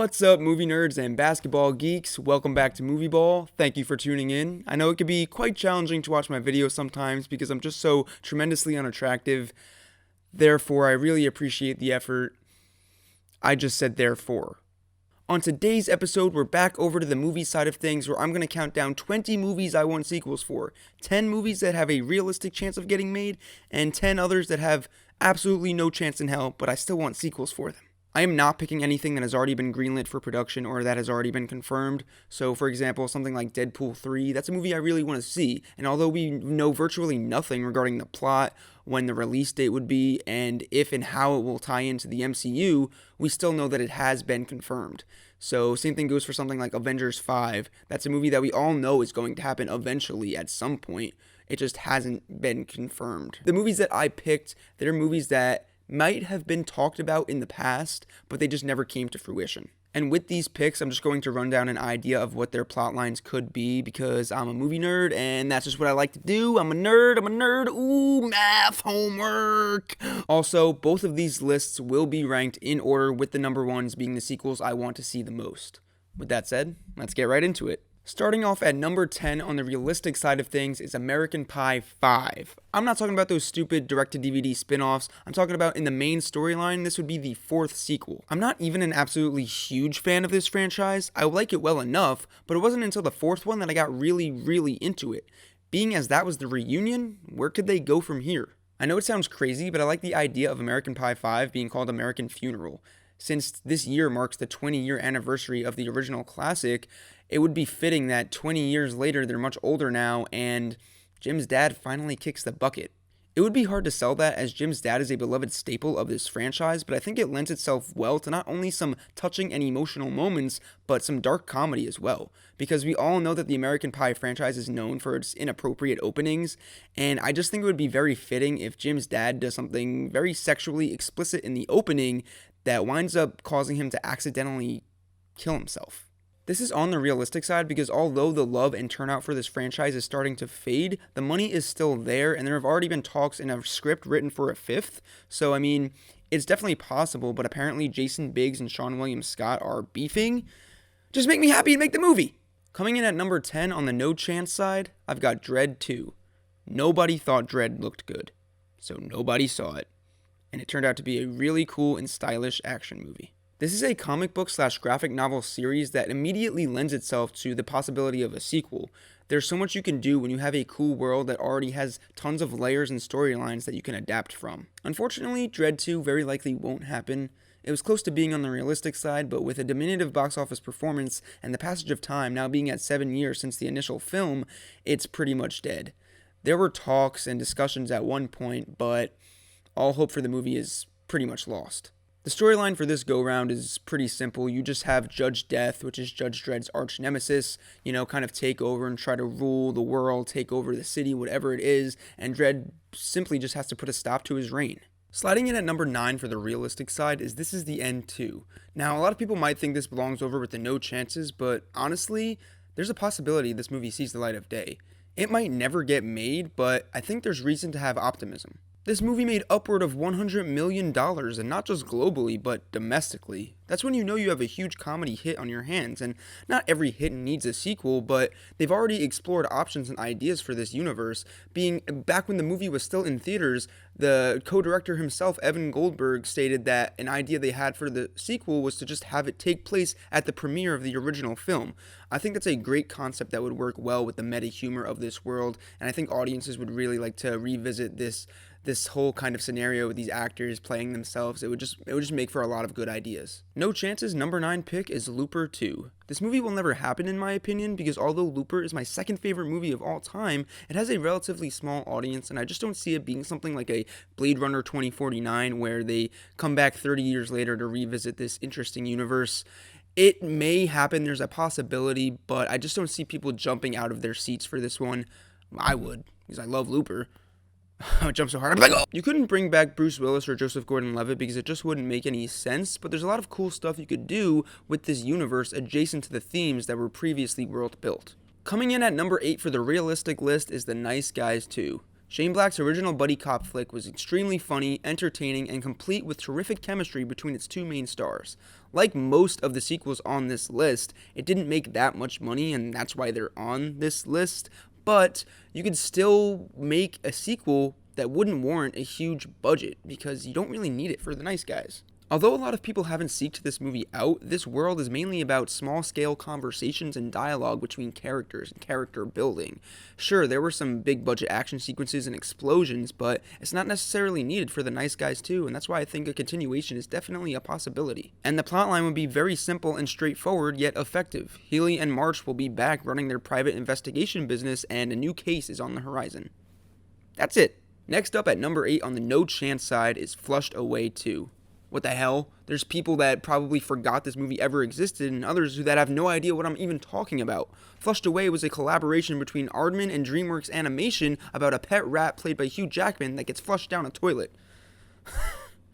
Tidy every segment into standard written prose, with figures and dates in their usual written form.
What's up, movie nerds and basketball geeks? Welcome back to Movieball. Thank you for tuning in. I know it can be quite challenging to watch my videos sometimes because I'm just so tremendously unattractive. Therefore, I really appreciate the effort. I just said therefore. On today's episode, we're back over to the movie side of things where I'm going to count down 20 movies I want sequels for, 10 movies that have a realistic chance of getting made, and 10 others that have absolutely no chance in hell, but I still want sequels for them. I am not picking anything that has already been greenlit for production or that has already been confirmed. So, for example, something like Deadpool 3, that's a movie I really want to see. And although we know virtually nothing regarding the plot, when the release date would be, and if and how it will tie into the MCU, we still know that it has been confirmed. So, same thing goes for something like Avengers 5. That's a movie that we all know is going to happen eventually at some point. It just hasn't been confirmed. The movies that I picked, they're movies that might have been talked about in the past, but they just never came to fruition. And with these picks, I'm just going to run down an idea of what their plot lines could be because I'm a movie nerd and that's just what I like to do. I'm a nerd. Ooh, math homework. Also, both of these lists will be ranked in order with the number ones being the sequels I want to see the most. With that said, let's get right into it. Starting off at number 10 on the realistic side of things is American Pie 5. I'm not talking about those stupid direct-to-DVD spin-offs. I'm talking about in the main storyline, this would be the fourth sequel. I'm not even an absolutely huge fan of this franchise. I like it well enough, but it wasn't until the fourth one that I got really into it. Being as that was the reunion, where could they go from here? I know it sounds crazy, but I like the idea of American Pie 5 being called American Funeral. Since this year marks the 20-year anniversary of the original classic, it would be fitting that 20 years later they're much older now and Jim's dad finally kicks the bucket. It would be hard to sell that as Jim's dad is a beloved staple of this franchise, but I think it lends itself well to not only some touching and emotional moments, but some dark comedy as well. Because we all know that the American Pie franchise is known for its inappropriate openings, and I just think it would be very fitting if Jim's dad does something very sexually explicit in the opening that winds up causing him to accidentally kill himself. This is on the realistic side because although the love and turnout for this franchise is starting to fade, the money is still there and there have already been talks in a script written for a fifth. So, I mean, it's definitely possible, but apparently Jason Biggs and Seann William Scott are beefing. Just make me happy and make the movie! Coming in at number 10 on the no chance side, I've got Dredd 2. Nobody thought Dredd looked good, so nobody saw it. And it turned out to be a really cool and stylish action movie. This is a comic book / graphic novel series that immediately lends itself to the possibility of a sequel. There's so much you can do when you have a cool world that already has tons of layers and storylines that you can adapt from. Unfortunately, Dredd 2 very likely won't happen. It was close to being on the realistic side, but with a diminutive box office performance and the passage of time now being at 7 years since the initial film, it's pretty much dead. There were talks and discussions at one point, but all hope for the movie is pretty much lost. The storyline for this go-round is pretty simple. You just have Judge Death, which is Judge Dredd's arch nemesis, kind of take over and try to rule the world, take over the city, whatever it is, and Dredd simply just has to put a stop to his reign. Sliding in at number 9 for the realistic side is This Is the End 2. Now, a lot of people might think this belongs over with the no chances, but honestly, there's a possibility this movie sees the light of day. It might never get made, but I think there's reason to have optimism. This movie made upward of $100 million, and not just globally, but domestically. That's when you know you have a huge comedy hit on your hands, and not every hit needs a sequel, but they've already explored options and ideas for this universe. Being back when the movie was still in theaters, the co-director himself, Evan Goldberg, stated that an idea they had for the sequel was to just have it take place at the premiere of the original film. I think that's a great concept that would work well with the meta humor of this world, and I think audiences would really like to revisit this whole kind of scenario with these actors playing themselves. It would just make for a lot of good ideas. No chances, number 9 pick is Looper 2. This movie will never happen in my opinion because although Looper is my second favorite movie of all time, it has a relatively small audience and I just don't see it being something like a Blade Runner 2049 where they come back 30 years later to revisit this interesting universe. It may happen, there's a possibility, but I just don't see people jumping out of their seats for this one. I would, because I love Looper. I would jump so hard, I'm like, oh! You couldn't bring back Bruce Willis or Joseph Gordon-Levitt because it just wouldn't make any sense, but there's a lot of cool stuff you could do with this universe adjacent to the themes that were previously world built. Coming in at number 8 for the realistic list is The Nice Guys 2. Shane Black's original buddy cop flick was extremely funny, entertaining, and complete with terrific chemistry between its two main stars. Like most of the sequels on this list, it didn't make that much money, and that's why they're on this list, but you could still make a sequel that wouldn't warrant a huge budget because you don't really need it for the nice guys. Although a lot of people haven't seeked this movie out, this world is mainly about small-scale conversations and dialogue between characters and character building. Sure, there were some big-budget action sequences and explosions, but it's not necessarily needed for the nice guys too, and that's why I think a continuation is definitely a possibility. And the plotline would be very simple and straightforward, yet effective. Healy and March will be back running their private investigation business, and a new case is on the horizon. That's it. Next up at number 8 on the no chance side is Flushed Away 2. What the hell? There's people that probably forgot this movie ever existed and others that have no idea what I'm even talking about. Flushed Away was a collaboration between Aardman and DreamWorks Animation about a pet rat played by Hugh Jackman that gets flushed down a toilet.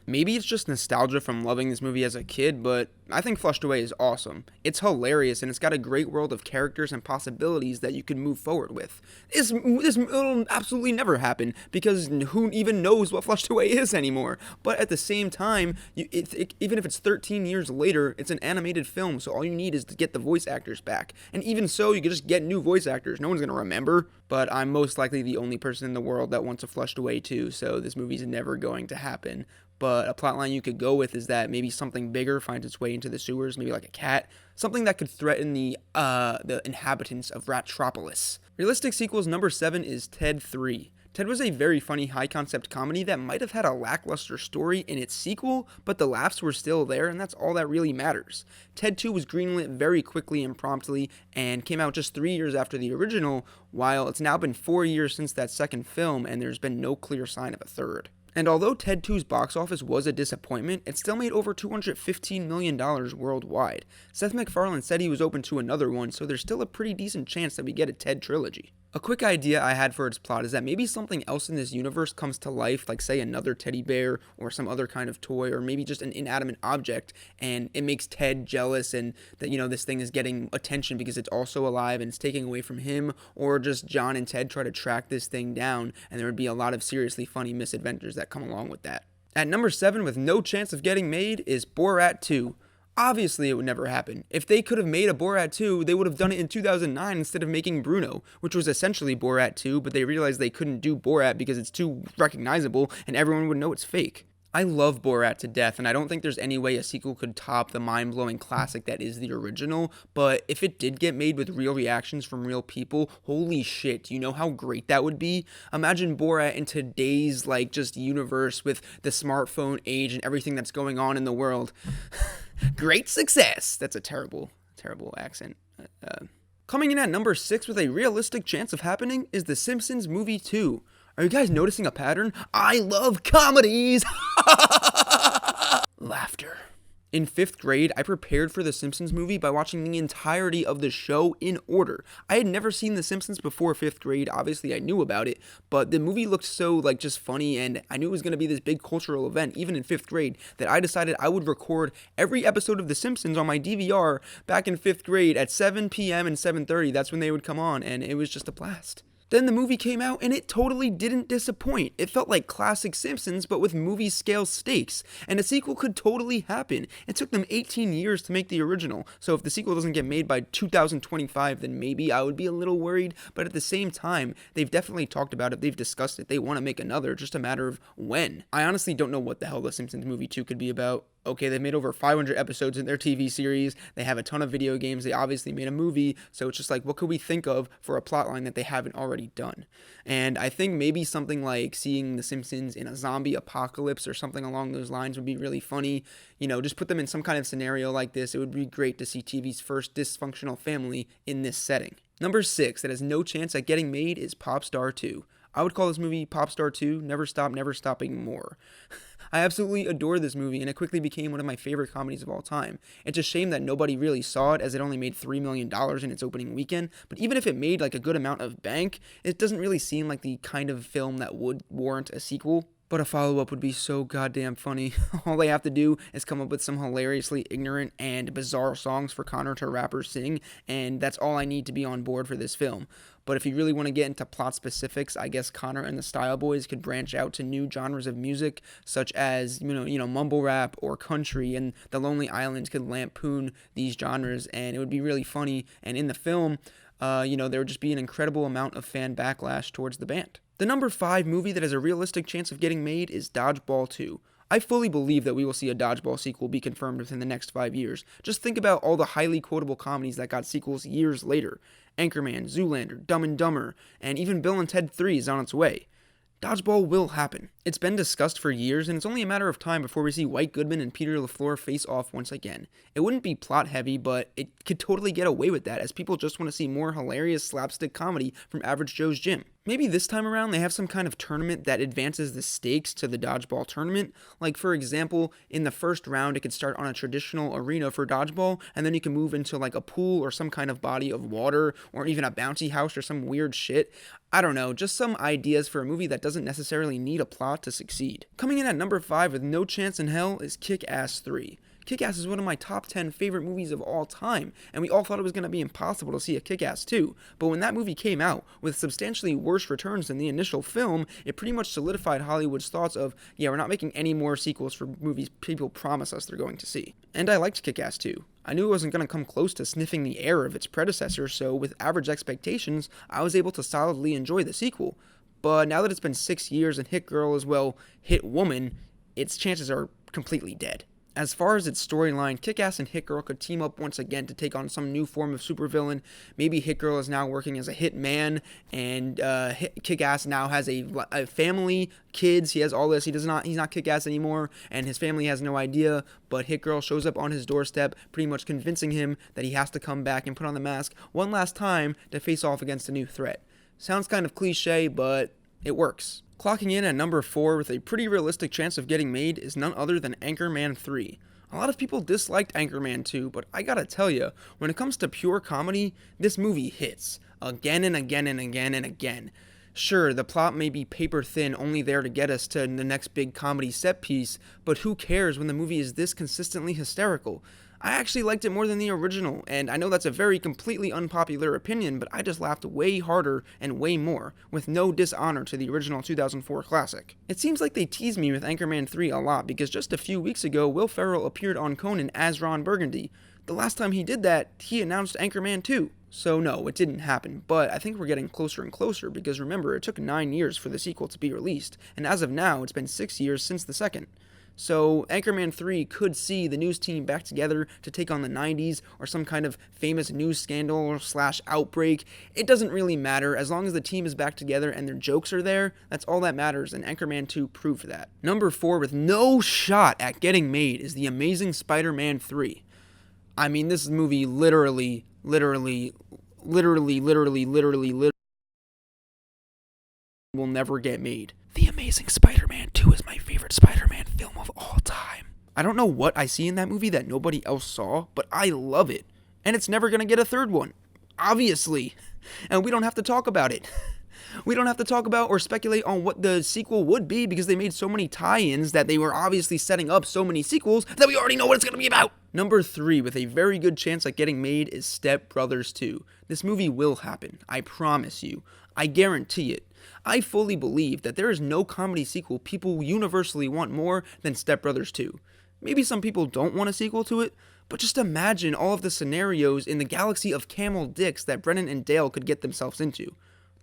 Maybe it's just nostalgia from loving this movie as a kid, but I think Flushed Away is awesome. It's hilarious, and it's got a great world of characters and possibilities that you can move forward with. This will absolutely never happen, because who even knows what Flushed Away is anymore? But at the same time, even if it's 13 years later, it's an animated film, so all you need is to get the voice actors back. And even so, you can just get new voice actors. No one's going to remember, but I'm most likely the only person in the world that wants a Flushed Away too, so this movie's never going to happen. But a plotline you could go with is that maybe something bigger finds its way into the sewers, maybe like a cat, something that could threaten the inhabitants of Ratropolis. Realistic sequels number 7 is Ted 3. Ted was a very funny high-concept comedy that might have had a lackluster story in its sequel, but the laughs were still there, and that's all that really matters. Ted 2 was greenlit very quickly and promptly, and came out just 3 years after the original, while it's now been 4 years since that second film, and there's been no clear sign of a third. And although Ted 2's box office was a disappointment, it still made over $215 million worldwide. Seth MacFarlane said he was open to another one, so there's still a pretty decent chance that we get a Ted trilogy. A quick idea I had for its plot is that maybe something else in this universe comes to life, like say another teddy bear or some other kind of toy, or maybe just an inanimate object, and it makes Ted jealous and that, this thing is getting attention because it's also alive and it's taking away from him, or just John and Ted try to track this thing down, and there would be a lot of seriously funny misadventures that come along with that. At number 7, with no chance of getting made, is Borat 2. Obviously, it would never happen. If they could have made a Borat 2, they would have done it in 2009 instead of making Bruno, which was essentially Borat 2, but they realized they couldn't do Borat because it's too recognizable and everyone would know it's fake. I love Borat to death, and I don't think there's any way a sequel could top the mind-blowing classic that is the original, but if it did get made with real reactions from real people, holy shit, do you know how great that would be? Imagine Borat in today's, just universe with the smartphone age and everything that's going on in the world. Great success! That's a terrible accent. Coming in at number 6 with a realistic chance of happening is The Simpsons Movie 2. Are you guys noticing a pattern? I love comedies! Laughter. In 5th grade, I prepared for the Simpsons movie by watching the entirety of the show in order. I had never seen The Simpsons before 5th grade. Obviously, I knew about it, but the movie looked so, just funny, and I knew it was going to be this big cultural event, even in 5th grade, that I decided I would record every episode of The Simpsons on my DVR back in 5th grade at 7 p.m. and 7:30. That's when they would come on, and it was just a blast. Then the movie came out, and it totally didn't disappoint. It felt like classic Simpsons, but with movie-scale stakes, and a sequel could totally happen. It took them 18 years to make the original, so if the sequel doesn't get made by 2025, then maybe I would be a little worried, but at the same time, they've definitely talked about it, they've discussed it, they want to make another, just a matter of when. I honestly don't know what the hell the Simpsons movie 2 could be about. Okay, they've made over 500 episodes in their TV series, they have a ton of video games, they obviously made a movie, so it's just what could we think of for a plotline that they haven't already done? And I think maybe something like seeing The Simpsons in a zombie apocalypse or something along those lines would be really funny. Just put them in some kind of scenario like this. It would be great to see TV's first dysfunctional family in this setting. Number 6 that has no chance at getting made is Popstar 2. I would call this movie Popstar 2, Never Stop, Never Stopping More. I absolutely adore this movie, and it quickly became one of my favorite comedies of all time. It's a shame that nobody really saw it, as it only made $3 million in its opening weekend, but even if it made a good amount of bank, it doesn't really seem like the kind of film that would warrant a sequel. But a follow-up would be so goddamn funny. All they have to do is come up with some hilariously ignorant and bizarre songs for Connor to rap or sing, and that's all I need to be on board for this film. But if you really want to get into plot specifics, I guess Connor and the Style Boys could branch out to new genres of music, such as mumble rap or country, and the Lonely Island could lampoon these genres, and it would be really funny. And in the film, there would just be an incredible amount of fan backlash towards the band. The number 5 movie that has a realistic chance of getting made is Dodgeball 2. I fully believe that we will see a Dodgeball sequel be confirmed within the next 5 years. Just think about all the highly quotable comedies that got sequels years later. Anchorman, Zoolander, Dumb and Dumber, and even Bill and Ted 3 is on its way. Dodgeball will happen. It's been discussed for years, and it's only a matter of time before we see White Goodman and Peter LaFleur face off once again. It wouldn't be plot heavy, but it could totally get away with that, as people just want to see more hilarious slapstick comedy from Average Joe's Gym. Maybe this time around they have some kind of tournament that advances the stakes to the dodgeball tournament. Like, for example, in the first round it could start on a traditional arena for dodgeball, and then you can move into like a pool or some kind of body of water, or even a bouncy house or some weird shit. I don't know, just some ideas for a movie that doesn't necessarily need a plot to succeed. Coming in at number 5 with no chance in hell is Kick-Ass 3. Kick-Ass is one of my top 10 favorite movies of all time, and we all thought it was going to be impossible to see a Kick-Ass 2, but when that movie came out, with substantially worse returns than the initial film, it pretty much solidified Hollywood's thoughts of, yeah, we're not making any more sequels for movies people promise us they're going to see. And I liked Kick-Ass 2. I knew it wasn't going to come close to sniffing the air of its predecessor, so with average expectations, I was able to solidly enjoy the sequel. But now that it's been 6 years and Hit Girl as well, Hit Woman, its chances are completely dead. As far as its storyline, Kick-Ass and Hit Girl could team up once again to take on some new form of supervillain. Maybe Hit Girl is now working as a hit man, and Kick-Ass now has a family, kids. He has all this. He's not Kick-Ass anymore, and his family has no idea. But Hit Girl shows up on his doorstep, pretty much convincing him that he has to come back and put on the mask one last time to face off against a new threat. Sounds kind of cliche, but it works. Clocking in at number 4 with a pretty realistic chance of getting made is none other than Anchorman 3. A lot of people disliked Anchorman 2, but I gotta tell you, when it comes to pure comedy, this movie hits. Again and again and again and again. Sure, the plot may be paper thin, only there to get us to the next big comedy set piece, but who cares when the movie is this consistently hysterical? I actually liked it more than the original, and I know that's a very completely unpopular opinion, but I just laughed way harder and way more, with no dishonor to the original 2004 classic. It seems like they tease me with Anchorman 3 a lot, because just a few weeks ago, Will Ferrell appeared on Conan as Ron Burgundy. The last time he did that, he announced Anchorman 2. So no, it didn't happen, but I think we're getting closer and closer, because remember, it took 9 years for the sequel to be released, and as of now, it's been 6 years since the second. So Anchorman 3 could see the news team back together to take on the 90s or some kind of famous news scandal / outbreak. It doesn't really matter. As long as the team is back together and their jokes are there, that's all that matters, and Anchorman 2 proved that. Number 4 with no shot at getting made is The Amazing Spider-Man 3. I mean, this movie literally will never get made. The Amazing Spider-Man 2 is my favorite Spider-Man film of all time. I don't know what I see in that movie that nobody else saw, but I love it. And it's never going to get a third one. Obviously. And we don't have to talk about it. We don't have to talk about or speculate on what the sequel would be because they made so many tie-ins that they were obviously setting up so many sequels that we already know what it's going to be about. Number 3 with a very good chance at getting made is Step Brothers 2. This movie will happen. I promise you. I guarantee it. I fully believe that there is no comedy sequel people universally want more than Step Brothers 2. Maybe some people don't want a sequel to it, but just imagine all of the scenarios in the galaxy of camel dicks that Brennan and Dale could get themselves into.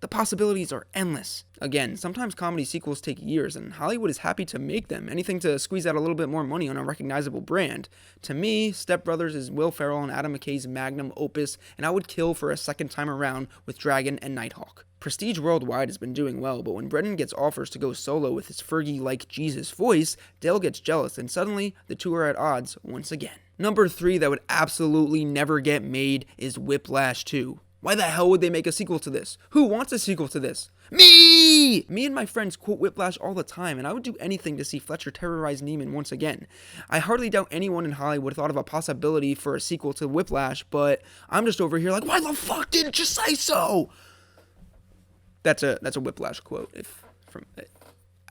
The possibilities are endless. Again, sometimes comedy sequels take years, and Hollywood is happy to make them, anything to squeeze out a little bit more money on a recognizable brand. To me, Step Brothers is Will Ferrell and Adam McKay's magnum opus, and I would kill for a second time around with Dragon and Nighthawk. Prestige Worldwide has been doing well, but when Brennan gets offers to go solo with his Fergie-like Jesus voice, Dale gets jealous, and suddenly, the two are at odds once again. Number 3 that would absolutely never get made is Whiplash 2. Why the hell would they make a sequel to this? Who wants a sequel to this? Me! Me and my friends quote Whiplash all the time, and I would do anything to see Fletcher terrorize Neiman once again. I hardly doubt anyone in Hollywood thought of a possibility for a sequel to Whiplash, but I'm just over here like, why the fuck didn't you say so? That's a Whiplash quote.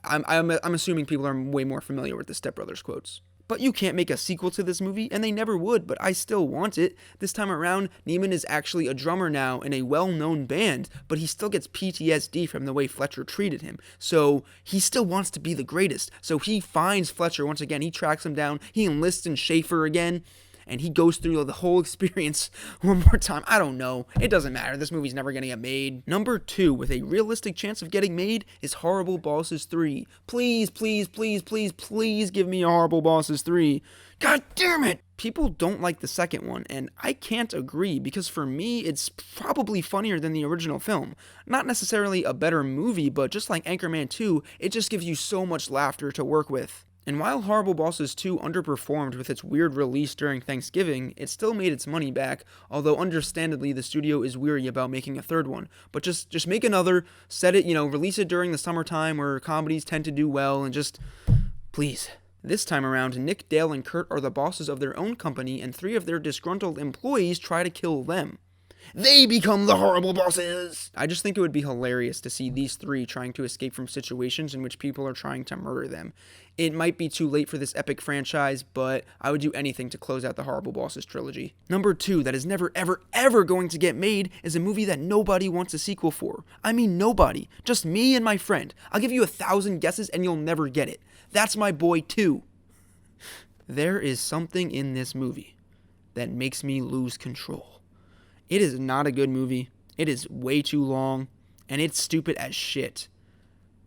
I'm assuming people are way more familiar with the Step Brothers quotes. But you can't make a sequel to this movie, and they never would, but I still want it. This time around, Neiman is actually a drummer now in a well-known band, but he still gets PTSD from the way Fletcher treated him. So he still wants to be the greatest. So he finds Fletcher once again, he tracks him down, he enlists in Schaefer again, and he goes through the whole experience one more time. I don't know. It doesn't matter. This movie's never going to get made. Number 2, with a realistic chance of getting made, is Horrible Bosses 3. Please, please, please, please, please give me a Horrible Bosses 3. God damn it! People don't like the second one, and I can't agree, because for me, it's probably funnier than the original film. Not necessarily a better movie, but just like Anchorman 2, it just gives you so much laughter to work with. And while Horrible Bosses 2 underperformed with its weird release during Thanksgiving, it still made its money back, although understandably the studio is weary about making a third one. But just make another, set it, release it during the summertime where comedies tend to do well, and just, please. This time around, Nick, Dale, and Kurt are the bosses of their own company, and 3 of their disgruntled employees try to kill them. They become the horrible bosses! I just think it would be hilarious to see these 3 trying to escape from situations in which people are trying to murder them. It might be too late for this epic franchise, but I would do anything to close out the Horrible Bosses trilogy. Number 2, that is never ever ever going to get made, is a movie that nobody wants a sequel for. I mean nobody. Just me and my friend. I'll give you 1,000 guesses and you'll never get it. That's my boy 2. There is something in this movie that makes me lose control. It is not a good movie, it is way too long, and it's stupid as shit.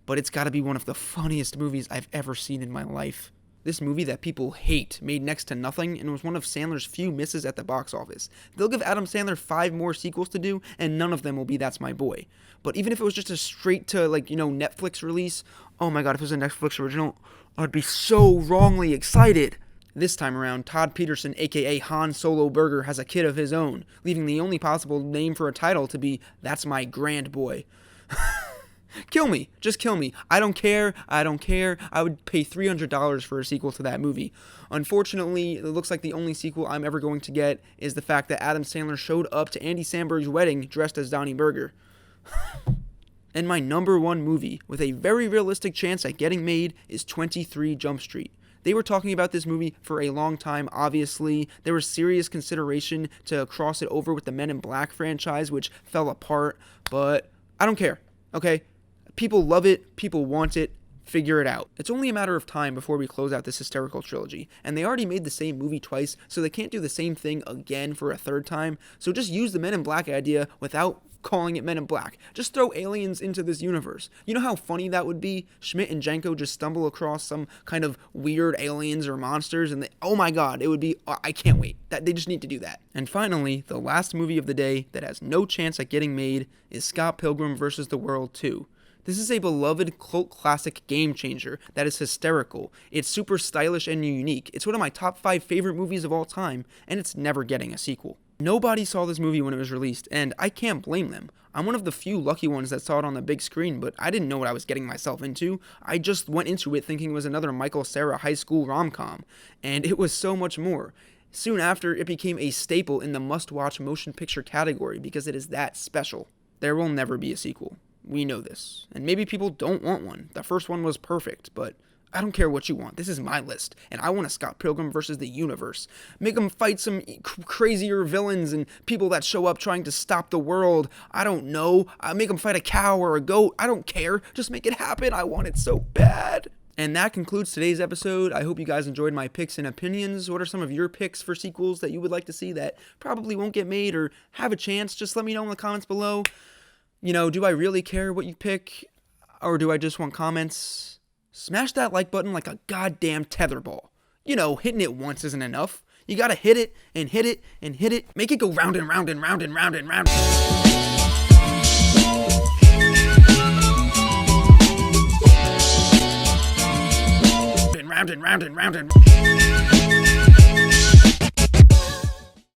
But it's gotta be one of the funniest movies I've ever seen in my life. This movie that people hate made next to nothing and was one of Sandler's few misses at the box office. They'll give Adam Sandler 5 more sequels to do, and none of them will be That's My Boy. But even if it was just a straight to, Netflix release, oh my god, if it was a Netflix original, I'd be so wrongly excited. This time around, Todd Peterson, aka Han Solo Burger, has a kid of his own, leaving the only possible name for a title to be That's My Grand Boy. Kill me. Just kill me. I don't care. I would pay $300 for a sequel to that movie. Unfortunately, it looks like the only sequel I'm ever going to get is the fact that Adam Sandler showed up to Andy Samberg's wedding dressed as Donnie Burger. And my number 1 movie, with a very realistic chance at getting made, is 23 Jump Street. They were talking about this movie for a long time, obviously. There was serious consideration to cross it over with the Men in Black franchise, which fell apart, but I don't care, okay? People love it, people want it, figure it out. It's only a matter of time before we close out this hysterical trilogy, and they already made the same movie twice, so they can't do the same thing again for a third time, so just use the Men in Black idea without calling it Men in Black. Just throw aliens into this universe. You know how funny that would be? Schmidt and Jenko just stumble across some kind of weird aliens or monsters, and oh my god, it would be, I can't wait. They just need to do that. And finally, the last movie of the day that has no chance at getting made is Scott Pilgrim vs. the World 2. This is a beloved cult classic game changer that is hysterical. It's super stylish and unique. It's one of my top 5 favorite movies of all time, and it's never getting a sequel. Nobody saw this movie when it was released, and I can't blame them. I'm one of the few lucky ones that saw it on the big screen, but I didn't know what I was getting myself into. I just went into it thinking it was another Michael Cera high school rom-com, and it was so much more. Soon after, it became a staple in the must-watch motion picture category because it is that special. There will never be a sequel. We know this. And maybe people don't want one. The first one was perfect, but I don't care what you want. This is my list, and I want a Scott Pilgrim versus the universe. Make them fight some crazier villains and people that show up trying to stop the world. I don't know. Make them fight a cow or a goat. I don't care. Just make it happen. I want it so bad. And that concludes today's episode. I hope you guys enjoyed my picks and opinions. What are some of your picks for sequels that you would like to see that probably won't get made or have a chance? Just let me know in the comments below. Do I really care what you pick, or do I just want comments? Smash that like button like a goddamn tetherball. Hitting it once isn't enough. You gotta hit it, and hit it, and hit it. Make it go round and round and round and round and round. And round and round and round and